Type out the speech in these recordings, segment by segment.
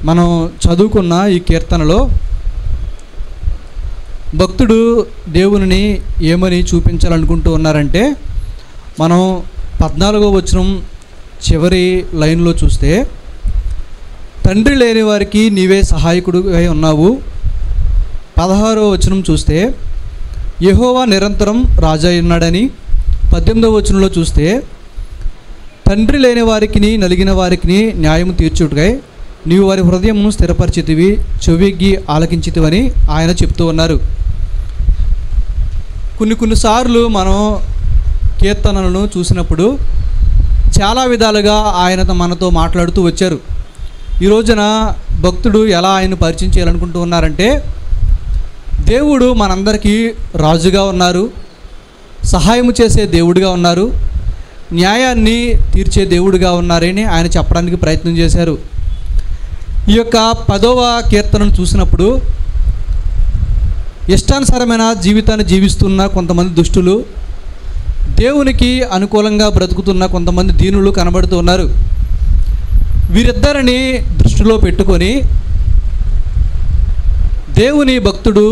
మనం చదువుకున్న ఈ కీర్తనలో భక్తుడు దేవునిని ఏమని చూపించాలనుకుంటూ ఉన్నారంటే, మనం 14వ వచనం చివరి లైన్లో చూస్తే, తండ్రి లేని వారికి నీవే సహాయకుడిగా ఉన్నావు. 16వ వచనం చూస్తే యెహోవా నిరంతరం రాజా ఉన్నాడని. 18వ వచనంలో చూస్తే తండ్రి లేని వారికి నలిగిన వారికి న్యాయం తీర్చుటకై నీవు వారి హృదయమును స్థిరపరిచితివి, చెవిగ్గి ఆలకించితివని ఆయన చెప్తూ ఉన్నారు. కొన్నిసార్లు మనం కీర్తనలను చూసినప్పుడు చాలా విధాలుగా ఆయన మనతో మాట్లాడుతూ వచ్చారు. ఈ రోజున భక్తుడు ఎలా ఆయన పరిచయం చేయాలనుకుంటూ ఉన్నారంటే, దేవుడు మనందరికీ రాజుగా ఉన్నారు, సహాయం చేసే దేవుడిగా ఉన్నారు, న్యాయాన్ని తీర్చే దేవుడిగా ఉన్నారని ఆయన చెప్పడానికి ప్రయత్నం చేశారు. ఈ యొక్క 10వ కీర్తనను చూసినప్పుడు ఇష్టానుసారమైన జీవితాన్ని జీవిస్తున్న కొంతమంది దుష్టులు, దేవునికి అనుకూలంగా బ్రతుకుతున్న కొంతమంది దీనులు కనబడుతూ ఉన్నారు. వీరిద్దరిని దృష్టిలో పెట్టుకొని దేవుని భక్తుడు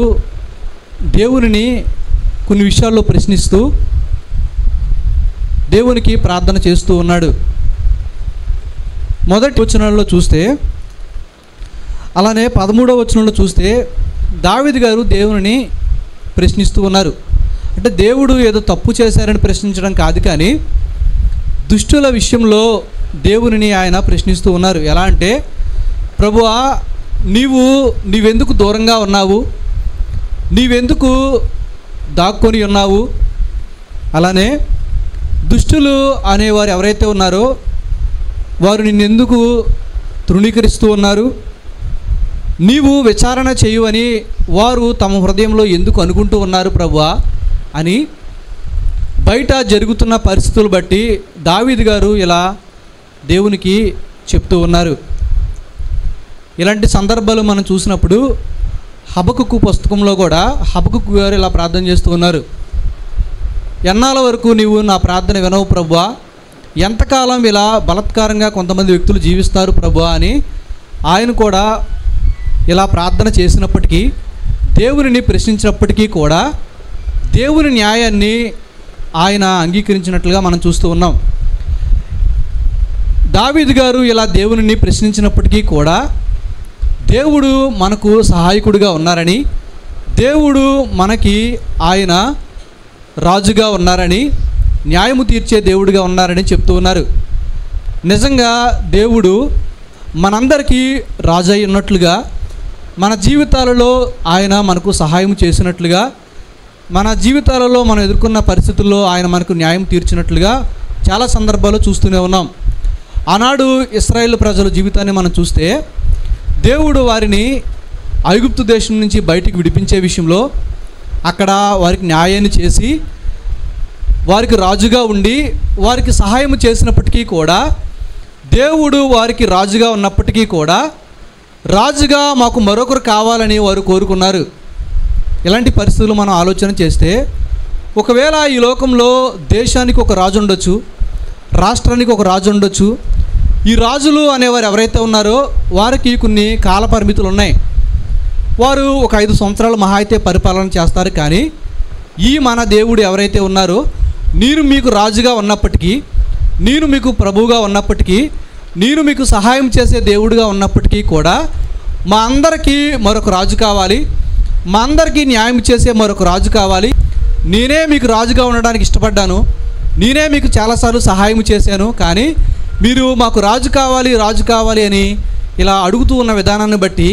దేవునిని కొన్ని విషయాల్లో ప్రశ్నిస్తూ దేవునికి ప్రార్థన చేస్తూ ఉన్నాడు. మొదటి వచనంలో చూస్తే, అలానే 13వ వచనంలో చూస్తే దావీదు గారు దేవునిని ప్రశ్నిస్తూ ఉన్నారు. అంటే దేవుడు ఏదో తప్పు చేశారని ప్రశ్నించడం కాదు, కానీ దుష్టుల విషయంలో దేవునిని ఆయన ప్రశ్నిస్తూ ఉన్నారు. ఎలా అంటే, ప్రభువా నీవెందుకు దూరంగా ఉన్నావు, నీవెందుకు దాక్కొని ఉన్నావు, అలానే దుష్టులు అనేవారు ఎవరైతే ఉన్నారో వారు నిన్నెందుకు తృణీకరిస్తూ ఉన్నారు, నీవు విచారణ చేయవని వారు తమ హృదయంలో ఎందుకు అనుకుంటూ ఉన్నారు ప్రభువా అని బయట జరుగుతున్న పరిస్థితులు బట్టి దావీదు గారు ఇలా దేవునికి చెప్తూ ఉన్నారు. ఇలాంటి సందర్భాలు మనం చూసినప్పుడు హబకుకు పుస్తకంలో కూడా హబకుకు గారు ఇలా ప్రార్థన చేస్తూ ఉన్నారు. ఎన్నాళ్ళ వరకు నీవు నా ప్రార్థన వినవు ప్రభువా, ఎంతకాలం ఇలా బలాత్కారంగా కొంతమంది వ్యక్తులు జీవిస్తారు ప్రభువా అని ఆయన కూడా ఇలా ప్రార్థన చేసినప్పటికీ, దేవునిని ప్రశ్నించినప్పటికీ కూడా దేవుని న్యాయాన్ని ఆయన అంగీకరించినట్లుగా మనం చూస్తూ ఉన్నాం. దావీదు గారు ఇలా దేవునిని ప్రశ్నించినప్పటికీ కూడా దేవుడు మనకు సహాయకుడిగా ఉన్నారని, దేవుడు మనకి ఆయన రాజుగా ఉన్నారని, న్యాయము తీర్చే దేవుడిగా ఉన్నారని చెప్తూ ఉన్నారు. నిజంగా దేవుడు మనందరికీ రాజు అయి ఉన్నట్లుగా, మన జీవితాలలో ఆయన మనకు సహాయం చేసినట్లుగా, మన జీవితాలలో మనం ఎదుర్కొన్న పరిస్థితుల్లో ఆయన మనకు న్యాయం తీర్చినట్లుగా చాలా సందర్భాల్లో చూస్తూనే ఉన్నాం. ఆనాడు ఇశ్రాయేలు ప్రజల జీవితాన్ని మనం చూస్తే దేవుడు వారిని ఐగుప్తు దేశం నుంచి బయటికి విడిపించే విషయంలో అక్కడ వారికి న్యాయాన్ని చేసి వారికి రాజుగా ఉండి వారికి సహాయం చేసినప్పటికీ కూడా, దేవుడు వారికి రాజుగా ఉన్నప్పటికీ కూడా రాజుగా మాకు మరొకరు కావాలని వారు కోరుకున్నారు. ఇలాంటి పరిస్థితులు మనం ఆలోచన చేస్తే, ఒకవేళ ఈ లోకంలో దేశానికి ఒక రాజు ఉండొచ్చు, రాష్ట్రానికి ఒక రాజు ఉండొచ్చు. ఈ రాజులు అనేవారు ఎవరైతే ఉన్నారో వారికి కొన్ని కాల పరిమితులు ఉన్నాయి. వారు ఒక 5 సంవత్సరాలు మహా అయితే పరిపాలన చేస్తారు. కానీ ఈ మన దేవుడు ఎవరైతే ఉన్నారో, నేను మీకు రాజుగా ఉన్నప్పటికీ, నేను మీకు ప్రభువుగా ఉన్నప్పటికీ, నేను మీకు సహాయం చేసే దేవుడిగా ఉన్నప్పటికీ కూడా మా అందరికీ మరొక రాజు కావాలి, మా అందరికీ న్యాయం చేసే మరొక రాజు కావాలి. నేనే మీకు రాజుగా ఉండడానికి ఇష్టపడ్డాను, నేనే మీకు చాలాసార్లు సహాయం చేశాను, కానీ మీరు మాకు రాజు కావాలి రాజు కావాలి అని ఇలా అడుగుతూ ఉన్న విధానాన్ని బట్టి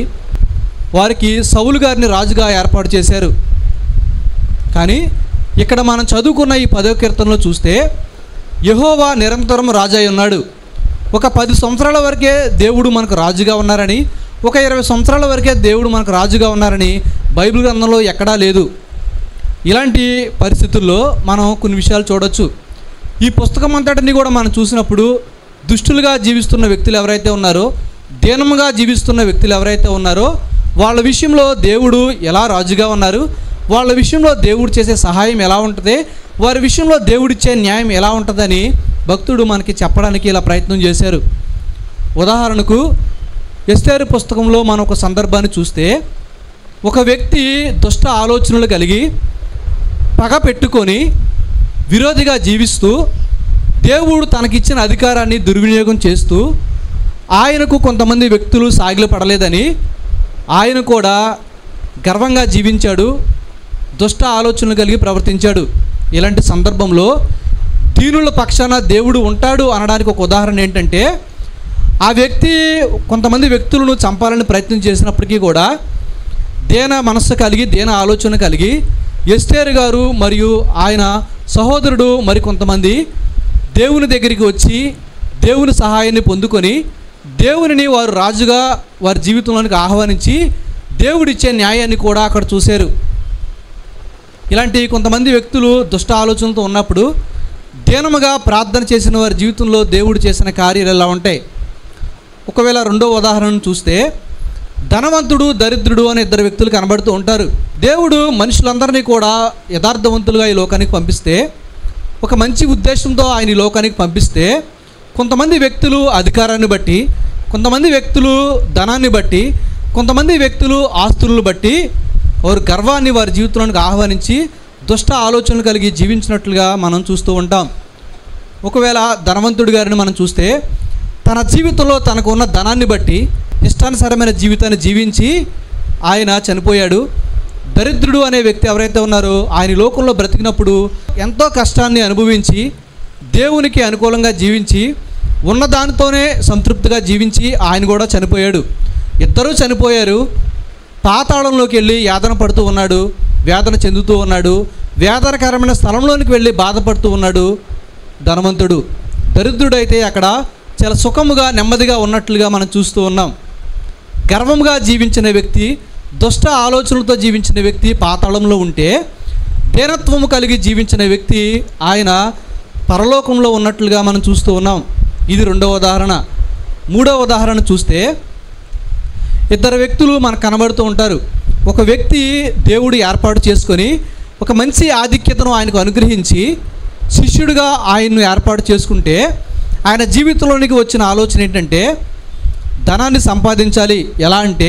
వారికి సౌలు గారిని రాజుగా ఏర్పాటు చేశారు. కానీ ఇక్కడ మనం చదువుకున్న ఈ 10వ కీర్తనలో చూస్తే యెహోవా నిరంతరం రాజు అయి ఉన్నాడు. ఒక 10 సంవత్సరాల వరకే దేవుడు మనకు రాజుగా ఉన్నారని, ఒక 20 సంవత్సరాల వరకే దేవుడు మనకు రాజుగా ఉన్నారని బైబిల్ గ్రంథంలో ఎక్కడా లేదు. ఇలాంటి పరిస్థితుల్లో మనం కొన్ని విషయాలు చూడొచ్చు. ఈ పుస్తకం అంతటిని కూడా మనం చూసినప్పుడు దుష్టులుగా జీవిస్తున్న వ్యక్తులు ఎవరైతే ఉన్నారో, దీనముగా జీవిస్తున్న వ్యక్తులు ఎవరైతే ఉన్నారో వాళ్ళ విషయంలో దేవుడు ఎలా రాజుగా ఉన్నారు, వాళ్ళ విషయంలో దేవుడు చేసే సహాయం ఎలా ఉంటుంది, వారి విషయంలో దేవుడిచ్చే న్యాయం ఎలా ఉంటుందని భక్తుడు మనకి చెప్పడానికి ఇలా ప్రయత్నం చేశారు. ఉదాహరణకు ఎస్తేరు పుస్తకంలో మనం ఒక సందర్భాన్ని చూస్తే, ఒక వ్యక్తి దుష్ట ఆలోచనలు కలిగి పగ పెట్టుకొని విరోధిగా జీవిస్తూ దేవుడు తనకిచ్చిన అధికారాన్ని దుర్వినియోగం చేస్తూ ఆయనకు కొంతమంది వ్యక్తులు సాగిలు పడలేదని ఆయన కూడా గర్వంగా జీవించాడు, దుష్ట ఆలోచనలు కలిగి ప్రవర్తించాడు. ఇలాంటి సందర్భంలో దీనుల పక్షాన దేవుడు ఉంటాడు అనడానికి ఒక ఉదాహరణ ఏంటంటే, ఆ వ్యక్తి కొంతమంది వ్యక్తులను చంపాలని ప్రయత్నం చేసినప్పటికీ కూడా దేన మనస్సు కలిగి దేన ఆలోచన కలిగి ఎస్తేరు గారు మరియు ఆయన సహోదరుడు మరి కొంతమంది దేవుని దగ్గరికి వచ్చి దేవుని సహాయాన్ని పొందుకొని దేవునిని వారు రాజుగా వారి జీవితంలోనికి ఆహ్వానించి దేవుడిచ్చే న్యాయాన్ని కూడా అక్కడ చూశారు. ఇలాంటి కొంతమంది వ్యక్తులు దుష్ట ఆలోచనలతో ఉన్నప్పుడు దీనముగా ప్రార్థన చేసిన వారి జీవితంలో దేవుడు చేసిన కార్యాలు ఎలా ఉంటాయి? ఒకవేళ రెండో ఉదాహరణను చూస్తే, ధనవంతుడు దరిద్రుడు అనే ఇద్దరు వ్యక్తులు కనబడుతూ ఉంటారు. దేవుడు మనుషులందరినీ కూడా యథార్థవంతులుగా ఈ లోకానికి పంపిస్తే, ఒక మంచి ఉద్దేశంతో ఆయన ఈ లోకానికి పంపిస్తే, కొంతమంది వ్యక్తులు అధికారాన్ని బట్టి, కొంతమంది వ్యక్తులు ధనాన్ని బట్టి, కొంతమంది వ్యక్తులు ఆస్తులను బట్టి వారు గర్వాన్ని వారి జీవితంలోనికి ఆహ్వానించి దుష్ట ఆలోచనలు కలిగి జీవించినట్లుగా మనం చూస్తూ ఉంటాం. ఒకవేళ ధనవంతుడి గారిని మనం చూస్తే, తన జీవితంలో తనకు ఉన్న ధనాన్ని బట్టి ఇష్టానుసారమైన జీవితాన్ని జీవించి ఆయన చనిపోయాడు. దరిద్రుడు అనే వ్యక్తి ఎవరైతే ఉన్నారో ఆయన లోకంలో బ్రతికినప్పుడు ఎంతో కష్టాన్ని అనుభవించి దేవునికి అనుకూలంగా జీవించి ఉన్న దానితోనే సంతృప్తిగా జీవించి ఆయన కూడా చనిపోయాడు. ఇద్దరూ చనిపోయారు. పాతాళంలోకి వెళ్ళి యాతన పడుతూ ఉన్నాడు, వేదన చెందుతూ ఉన్నాడు, వేదనకరమైన స్థలంలోనికి వెళ్ళి బాధపడుతూ ఉన్నాడు ధనవంతుడు. దరిద్రుడైతే అక్కడ చాలా సుఖముగా నెమ్మదిగా ఉన్నట్లుగా మనం చూస్తూ ఉన్నాం. గర్వంగా జీవించిన వ్యక్తి, దుష్ట ఆలోచనలతో జీవించిన వ్యక్తి పాతాళంలో ఉంటే, దీనత్వము కలిగి జీవించిన వ్యక్తి ఆయన పరలోకంలో ఉన్నట్లుగా మనం చూస్తూ ఉన్నాం. ఇది రెండవ ఉదాహరణ. మూడవ ఉదాహరణ చూస్తే, ఇద్దరు వ్యక్తులు మనకు కనబడుతూ ఉంటారు. ఒక వ్యక్తి దేవుడు ఏర్పాటు చేసుకొని ఒక మంచి ఆధిక్యతను ఆయనకు అనుగ్రహించి శిష్యుడిగా ఆయన్ను ఏర్పాటు చేసుకుంటే, ఆయన జీవితంలోనికి వచ్చిన ఆలోచన ఏంటంటే ధనాన్ని సంపాదించాలి. ఎలా అంటే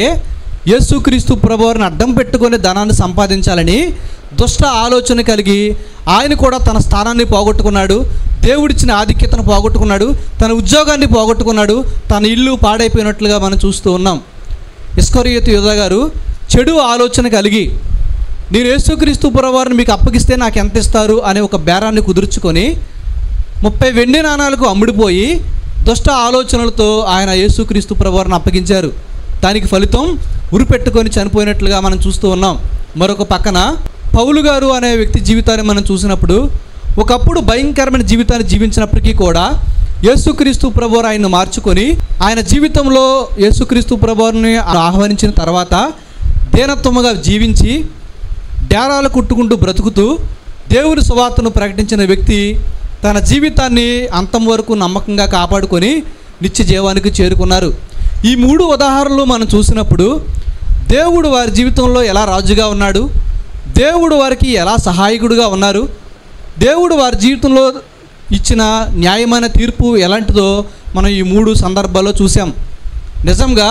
యేసుక్రీస్తు ప్రభువారిని అడ్డం పెట్టుకొని ధనాన్ని సంపాదించాలని దుష్ట ఆలోచన కలిగి ఆయన కూడా తన స్థానాన్ని పోగొట్టుకున్నాడు, దేవుడిచ్చిన ఆధిక్యతను పోగొట్టుకున్నాడు, తన ఉద్యోగాన్ని పోగొట్టుకున్నాడు, తన ఇల్లు పాడైపోయినట్లుగా మనం చూస్తూ ఉన్నాం. ఇస్కరియోతు యూదా గారు చెడు ఆలోచన కలిగి నేను యేసుక్రీస్తు ప్రభువారిని మీకు అప్పగిస్తే నాకు ఎంత ఇస్తారు అనే ఒక బేరాన్ని కుదుర్చుకొని 30 వెండి నాణాలకు అమ్ముడిపోయి దుష్ట ఆలోచనలతో ఆయన యేసుక్రీస్తు ప్రభువారిని అప్పగించారు. దానికి ఫలితం ఉరిపెట్టుకొని చనిపోయినట్లుగా మనం చూస్తూ ఉన్నాం. మరొక పక్కన పౌలు గారు అనే వ్యక్తి జీవితాన్ని మనం చూసినప్పుడు ఒకప్పుడు భయంకరమైన జీవితాన్ని జీవించినప్పటికీ కూడా యేసుక్రీస్తు ప్రభువారు ఆయన్ను మార్చుకొని ఆయన జీవితంలో యేసుక్రీస్తు ప్రభువారిని ఆహ్వానించిన తర్వాత దీనత్వముగా జీవించి డేరాలు కుట్టుకుంటూ బ్రతుకుతూ దేవుని సువార్తను ప్రకటించిన వ్యక్తి తన జీవితాన్ని అంతం వరకు నమ్మకంగా కాపాడుకొని నిత్య జీవానికి చేరుకున్నారు. ఈ 3 ఉదాహరణలు మనం చూసినప్పుడు దేవుడు వారి జీవితంలో ఎలా రాజుగా ఉన్నాడు, దేవుడు వారికి ఎలా సహాయకుడుగా ఉన్నారు, దేవుడు వారి జీవితంలో ఇచ్చిన న్యాయమైన తీర్పు ఎలాంటిదో మనం ఈ 3 సందర్భాల్లో చూసాం. నిజంగా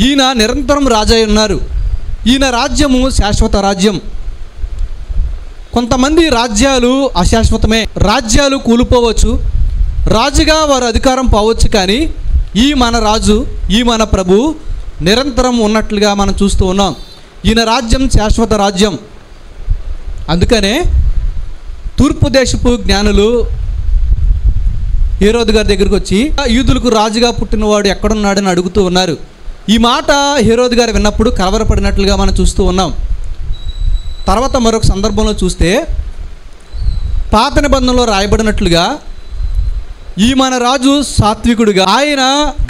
ఈయన నిరంతరం రాజై ఉన్నారు. ఈయన రాజ్యము శాశ్వత రాజ్యం. కొంతమంది రాజ్యాలు అశాశ్వతమే, రాజ్యాలు కూలిపోవచ్చు, రాజుగా వారు అధికారం పోవచ్చు, కానీ ఈ మన రాజు, ఈ మన ప్రభు నిరంతరం ఉన్నట్లుగా మనం చూస్తూ ఉన్నాం. ఈయన రాజ్యం శాశ్వత రాజ్యం. అందుకనే తూర్పు దేశపు జ్ఞానులు హేరోదు గారి దగ్గరికి వచ్చి యూదులకు రాజుగా పుట్టినవాడు ఎక్కడున్నాడని అడుగుతూ ఉన్నారు. ఈ మాట హేరోదు గారు విన్నప్పుడు కలవరపడినట్లుగా మనం చూస్తూ ఉన్నాం. తర్వాత మరొక సందర్భంలో చూస్తే పాత నిబంధనలో రాయబడినట్లుగా ఈ మన రాజు సాత్వికుడిగా ఆయన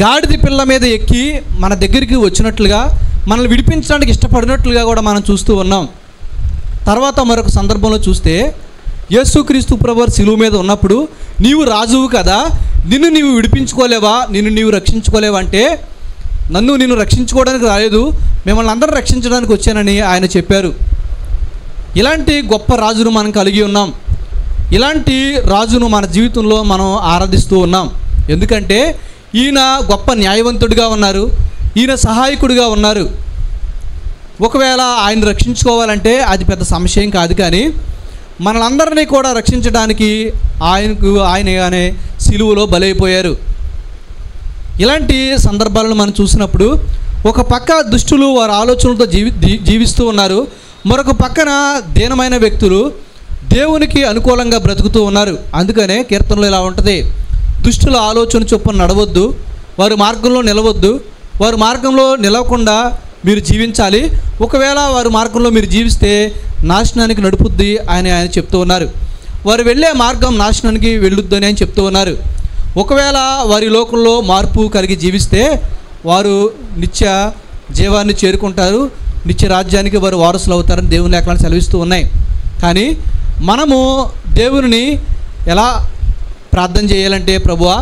గాడిద పిల్ల మీద ఎక్కి మన దగ్గరికి వచ్చినట్లుగా మనల్ని విడిపించడానికి ఇష్టపడినట్లుగా కూడా మనం చూస్తూ ఉన్నాం. తర్వాత మరొక సందర్భంలో చూస్తే యేసుక్రీస్తు ప్రభువారు శిలువ మీద ఉన్నప్పుడు నీవు రాజువు కదా, నిన్ను నీవు విడిపించుకోలేవా, నిన్ను నీవు రక్షించుకోలేవా అంటే, నన్ను నేను రక్షించుకోవడానికి రాలేదు, మిమ్మల్ని అందరూ రక్షించడానికి వచ్చానని ఆయన చెప్పారు. ఇలాంటి గొప్ప రాజును మనం కలిగి ఉన్నాం. ఇలాంటి రాజును మన జీవితంలో మనం ఆరాధిస్తూ ఉన్నాం. ఎందుకంటే ఈయన గొప్ప న్యాయవంతుడిగా ఉన్నారు, ఈయన సహాయకుడిగా ఉన్నారు. ఒకవేళ ఆయన రక్షించుకోవాలంటే అది పెద్ద సమస్య కాదు, కానీ మనలందరినీ కూడా రక్షించడానికి ఆయనగానే సిలువలో బలైపోయారు. ఇలాంటి సందర్భాలను మనం చూసినప్పుడు ఒక పక్క దుష్టులు వారి ఆలోచనలతో జీవిస్తూ ఉన్నారు, మరొక పక్కన దీనమైన వ్యక్తులు దేవునికి అనుకూలంగా బ్రతుకుతూ ఉన్నారు. అందుకనే కీర్తనలో ఇలా ఉంటుంది, దుష్టుల ఆలోచన చొప్పున నడవద్దు, వారి మార్గంలో నిలవద్దు, వారి మార్గంలో నిలవకుండా మీరు జీవించాలి, ఒకవేళ వారి మార్గంలో మీరు జీవిస్తే నాశనానికి నడుపుద్ది ఆయన చెప్తూ ఉన్నారు. వారు వెళ్ళే మార్గం నాశనానికి వెళ్ళొద్దని ఆయన చెప్తూ ఉన్నారు. ఒకవేళ వారి లోకంలో మార్పు కలిగి జీవిస్తే వారు నిత్య జీవాన్ని చేరుకుంటారు, నిత్య రాజ్యానికి వారు వారసులు అవుతారని దేవుని లేఖనాలు సెలవిస్తూ ఉన్నాయి. కానీ మనము దేవుని ఎలా ప్రార్థన చేయాలంటే, ప్రభువా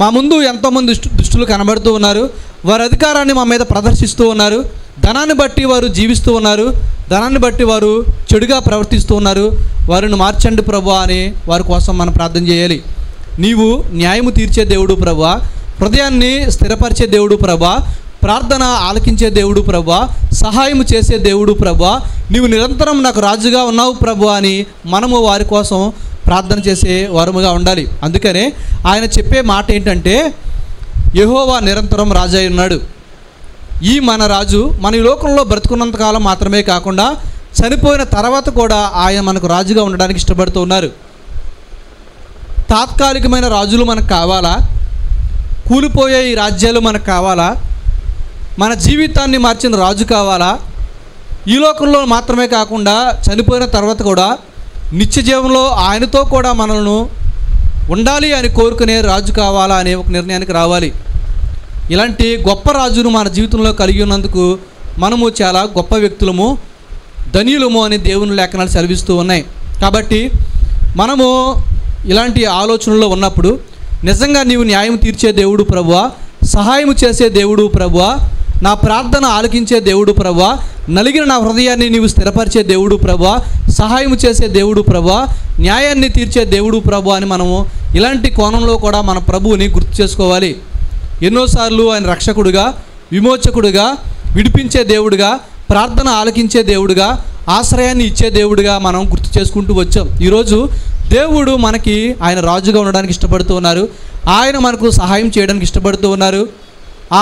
మా ముందు ఎంతోమంది దుష్టులు కనబడుతూ ఉన్నారు, వారి అధికారాన్ని మా మీద ప్రదర్శిస్తూ ఉన్నారు, ధనాన్ని బట్టి వారు జీవిస్తూ ఉన్నారు, ధనాన్ని బట్టి వారు చెడుగా ప్రవర్తిస్తూ ఉన్నారు, వారిని మార్చండి ప్రభువా అని వారి కోసం మనం ప్రార్థన చేయాలి. నీవు న్యాయము తీర్చే దేవుడు ప్రభువా, హృదయాన్ని స్థిరపరిచే దేవుడు ప్రభువా, ప్రార్థన ఆలకించే దేవుడు ప్రభువా, సహాయం చేసే దేవుడు ప్రభువా, నీవు నిరంతరం నాకు రాజుగా ఉన్నావు ప్రభువా అని మనము వారి కోసం ప్రార్థన చేసే వారముగా ఉండాలి. అందుకనే ఆయన చెప్పే మాట ఏంటంటే, యెహోవా నిరంతరం రాజు అయి ఉన్నాడు. ఈ మన రాజు మన ఈ లోకంలో బ్రతుకున్నంతకాలం మాత్రమే కాకుండా చనిపోయిన తర్వాత కూడా ఆయన మనకు రాజుగా ఉండడానికి ఇష్టపడుతూ ఉన్నారు. తాత్కాలికమైన రాజులు మనకు కావాలా? కూలిపోయే ఈ రాజ్యాలు మనకు కావాలా? మన జీవితాన్ని మార్చిన రాజు కావాలా? ఈ లోకంలో మాత్రమే కాకుండా చనిపోయిన తర్వాత కూడా నిత్య జీవంలో ఆయనతో కూడా మనల్ని ఉండాలి అని కోరుకునే రాజు కావాలా అనే ఒక నిర్ణయానికి రావాలి. ఇలాంటి గొప్ప రాజును మన జీవితంలో కలిగి ఉన్నందుకు మనము చాలా గొప్ప వ్యక్తులము, ధన్యులము అని దేవుని లేఖనాలు సెలవిస్తూ ఉన్నాయి. కాబట్టి మనము ఇలాంటి ఆలోచనలో ఉన్నప్పుడు నిజంగా నీవు న్యాయం తీర్చే దేవుడు ప్రభువా, సహాయం చేసే దేవుడు ప్రభువా, నా ప్రార్థన ఆలకించే దేవుడు ప్రభువా, నలిగిన నా హృదయాన్ని నీవు స్థిరపరిచే దేవుడు ప్రభువా, సహాయం చేసే దేవుడు ప్రభువా, న్యాయాన్ని తీర్చే దేవుడు ప్రభువా అని మనము ఇలాంటి కోణంలో కూడా మన ప్రభువుని గుర్తు చేసుకోవాలి. ఎన్నోసార్లు ఆయన రక్షకుడుగా, విమోచకుడుగా, విడిపించే దేవుడుగా, ప్రార్థన ఆలకించే దేవుడుగా, ఆశ్రయాన్ని ఇచ్చే దేవుడుగా మనం గుర్తు చేసుకుంటూ వచ్చాం. ఈరోజు దేవుడు మనకి ఆయన రాజుగా ఉండడానికి ఇష్టపడుతూ ఉన్నారు, ఆయన మనకు సహాయం చేయడానికి ఇష్టపడుతూ ఉన్నారు,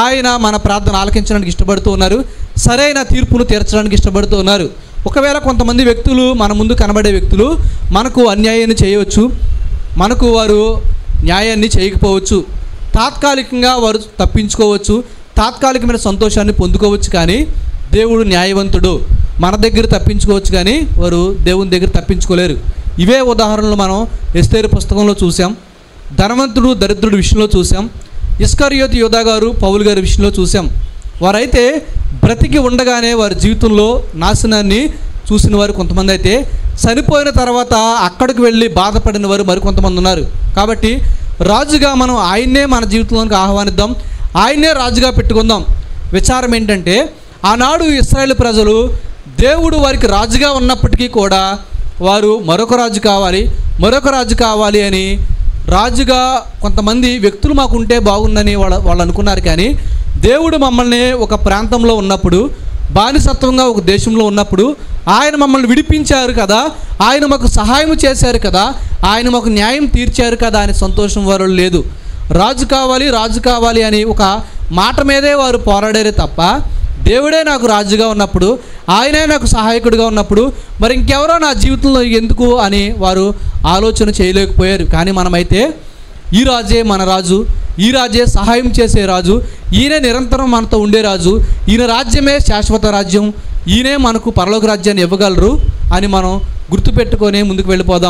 ఆయన మన ప్రార్థన ఆలకించడానికి ఇష్టపడుతూ ఉన్నారు, సరైన తీర్పును తీర్చడానికి ఇష్టపడుతూ ఉన్నారు. ఒకవేళ కొంతమంది వ్యక్తులు మన ముందు కనబడే వ్యక్తులు మనకు అన్యాయాన్ని చేయవచ్చు, మనకు వారు న్యాయాన్ని చేయకపోవచ్చు, తాత్కాలికంగా వారు తప్పించుకోవచ్చు, తాత్కాలికమైన సంతోషాన్ని పొందుకోవచ్చు, కానీ దేవుడు న్యాయవంతుడు. మన దగ్గర తప్పించుకోవచ్చు కానీ వారు దేవుని దగ్గర తప్పించుకోలేరు. ఇవే ఉదాహరణలు మనం ఎస్తేరు పుస్తకంలో చూసాం, ధనవంతుడు దరిద్రుడి విషయంలో చూసాం, ఇస్కరియోతు యోధా గారు పౌలు గారి విషయంలో చూసాం. వారైతే బ్రతికి ఉండగానే వారి జీవితంలో నాశనాన్ని చూసిన వారు కొంతమంది అయితే, చనిపోయిన తర్వాత అక్కడికి వెళ్ళి బాధపడిన వారు మరికొంతమంది ఉన్నారు. కాబట్టి రాజుగా మనం ఆయన్నే మన జీవితంలోకి ఆహ్వానిద్దాం, ఆయన్నే రాజుగా పెట్టుకుందాం. విచారం ఏంటంటే, ఆనాడు ఇశ్రాయేలు ప్రజలు దేవుడు వారికి రాజుగా ఉన్నప్పటికీ కూడా వారు మరొక రాజు కావాలి, మరొక రాజు కావాలి అని రాజుగా కొంతమంది వ్యక్తులు మాకుంటే బాగుందని వాళ్ళు అనుకున్నారు. కానీ దేవుడు మమ్మల్ని ఒక ప్రాంతంలో ఉన్నప్పుడు, బానిసత్వంగా ఒక దేశంలో ఉన్నప్పుడు ఆయన మమ్మల్ని విడిపించారు కదా, ఆయన మాకు సహాయం చేశారు కదా, ఆయన మాకు న్యాయం తీర్చారు కదా అని సంతోషం వారు లేదు. రాజు కావాలి, రాజు కావాలి అని ఒక మాట మీదే వారు పోరాడారే తప్ప, దేవుడే నాకు రాజుగా ఉన్నప్పుడు, ఆయనే నాకు సహాయకుడిగా ఉన్నప్పుడు మరి ఇంకెవరో నా జీవితంలో ఎందుకు అని వారు ఆలోచన చేయలేకపోయారు. కానీ మనమైతే ఈ రాజే మన రాజు, ఈ రాజే సహాయం చేసే రాజు, ఈయనే నిరంతరం మనతో ఉండే రాజు, ఈయన రాజ్యమే శాశ్వత రాజ్యం, ఈయనే మనకు పరలోక రాజ్యాన్ని ఇవ్వగలరు అని మనం గుర్తుపెట్టుకొని ముందుకు వెళ్ళిపోదాం.